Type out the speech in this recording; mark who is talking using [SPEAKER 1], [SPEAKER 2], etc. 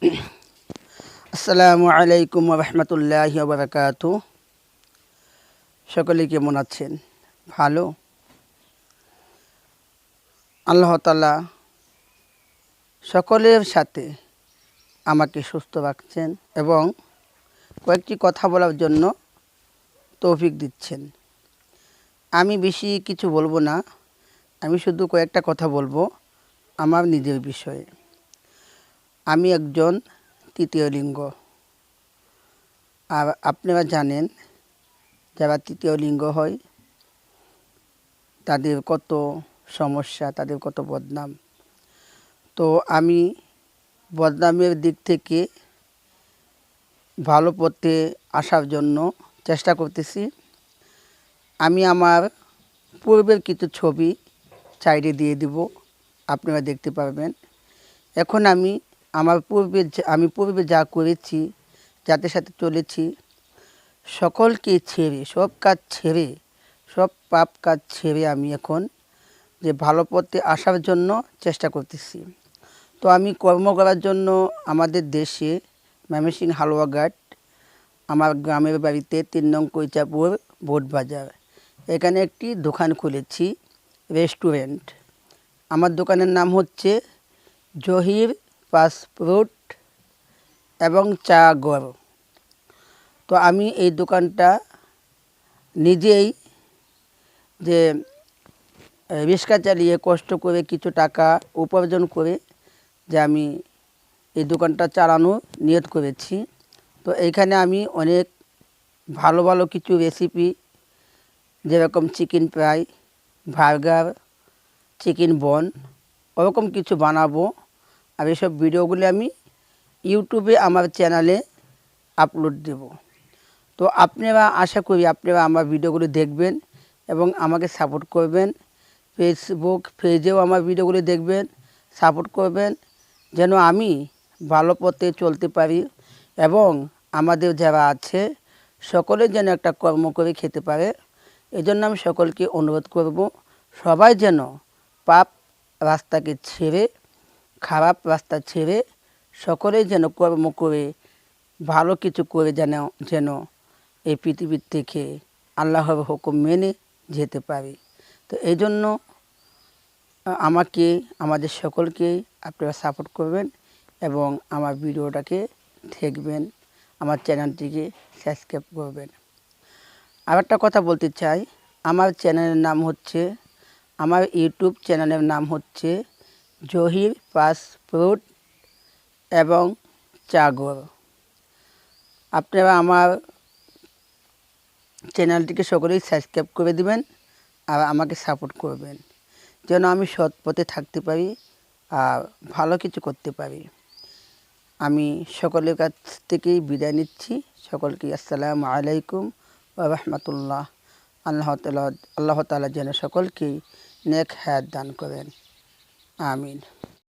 [SPEAKER 1] আসসালামু আলাইকুম ওয়া রাহমাতুল্লাহি ওয়া বারাকাতুহু। সকলে কেমন আছেন? ভালো? আল্লাহ তাআলা সকলের সাথে আমাকে সুস্থ রাখছেন এবং কয়েকটি কথা বলার জন্য তৌফিক দিচ্ছেন। আমি বেশি কিছু বলবো না, আমি শুধু কয়েকটা কথা বলবো আমার নিজের বিষয়ে। আমি একজন তৃতীয় লিঙ্গ। আর আপনারা জানেন যারা তৃতীয় লিঙ্গ হয় তাদের কত সমস্যা, তাদের কত বদনাম। তো আমি বদনামের দিক থেকে ভালো পথে আসার জন্য চেষ্টা করতেছি। আমি আমার পূর্বের কিছু ছবি সাইডে দিয়ে দিব, আপনারা দেখতে পারবেন। এখন আমি আমার পূর্বে যা করেছি, যাদের সাথে চলেছি, সকলকে ছেড়ে, সব কাজ ছেড়ে, সব পাপ কাজ ছেড়ে আমি এখন যে ভালো পথে আসার জন্য চেষ্টা করতেছি। তো আমি কর্ম করার জন্য আমাদের দেশে ময়মনসিংহ হালুয়াঘাট আমার গ্রামের বাড়িতে ৩ নং কৈচাপুর বোটবাজার এখানে একটি দোকান খুলেছি, রেস্টুরেন্ট। আমার দোকানের নাম হচ্ছে জহির ফাস্টফুড এবং চা ঘর। তো আমি এই দোকানটা নিজেই যে রিক্সা চালিয়ে কষ্ট করে কিছু টাকা উপার্জন করে যে আমি এই দোকানটা চালানোর নিয়ত করেছি। তো এইখানে আমি অনেক ভালো ভালো কিছু রেসিপি, যেরকম চিকেন ফ্রাই, বার্গার, চিকেন বন, ওরকম কিছু বানাবো। আর এসব ভিডিওগুলি আমি ইউটিউবে আমার চ্যানেলে আপলোড দেব। তো আপনারা, আশা করি আপনারা আমার ভিডিওগুলি দেখবেন এবং আমাকে সাপোর্ট করবেন। ফেসবুক পেজেও আমার ভিডিওগুলি দেখবেন, সাপোর্ট করবেন, যেন আমি ভালো পথে চলতে পারি এবং আমাদের যারা আছে সকলে যেন একটা কর্ম করে খেতে পারে। এজন্য আমি সকলকে অনুরোধ করব, সবাই যেন পাপ রাস্তাকে ছেড়ে, খারাপ রাস্তা ছেড়ে সকলেই যেন কর্ম করে ভালো কিছু করে যেন এই পৃথিবীর থেকে আল্লাহর হুকুম মেনে যেতে পারি। তো এই জন্য আমাদের সকলকে আপনারা সাপোর্ট করবেন এবং আমার ভিডিওটাকে দেখবেন, আমার চ্যানেলটিকে সাবস্ক্রাইব করবেন। আর একটা কথা বলতে চাই, আমার চ্যানেলের নাম হচ্ছে, আমার ইউটিউব চ্যানেলের নাম হচ্ছে জহির ফাস্টফুড এবং চা ঘর। আপনারা আমার চ্যানেলটিকে সকলেই সাবস্ক্রাইব করে দিবেন আর আমাকে সাপোর্ট করবেন, যেন আমি সৎ পথে থাকতে পারি আর ভালো কিছু করতে পারি। আমি সকলের কাছ থেকেই বিদায় নিচ্ছি। সকলকে আসসালামু আলাইকুম ওয়া রাহমাতুল্লাহ। আল্লাহ তাআলা যেন সকলকেই নেক হায়াত দান করেন। আমিন।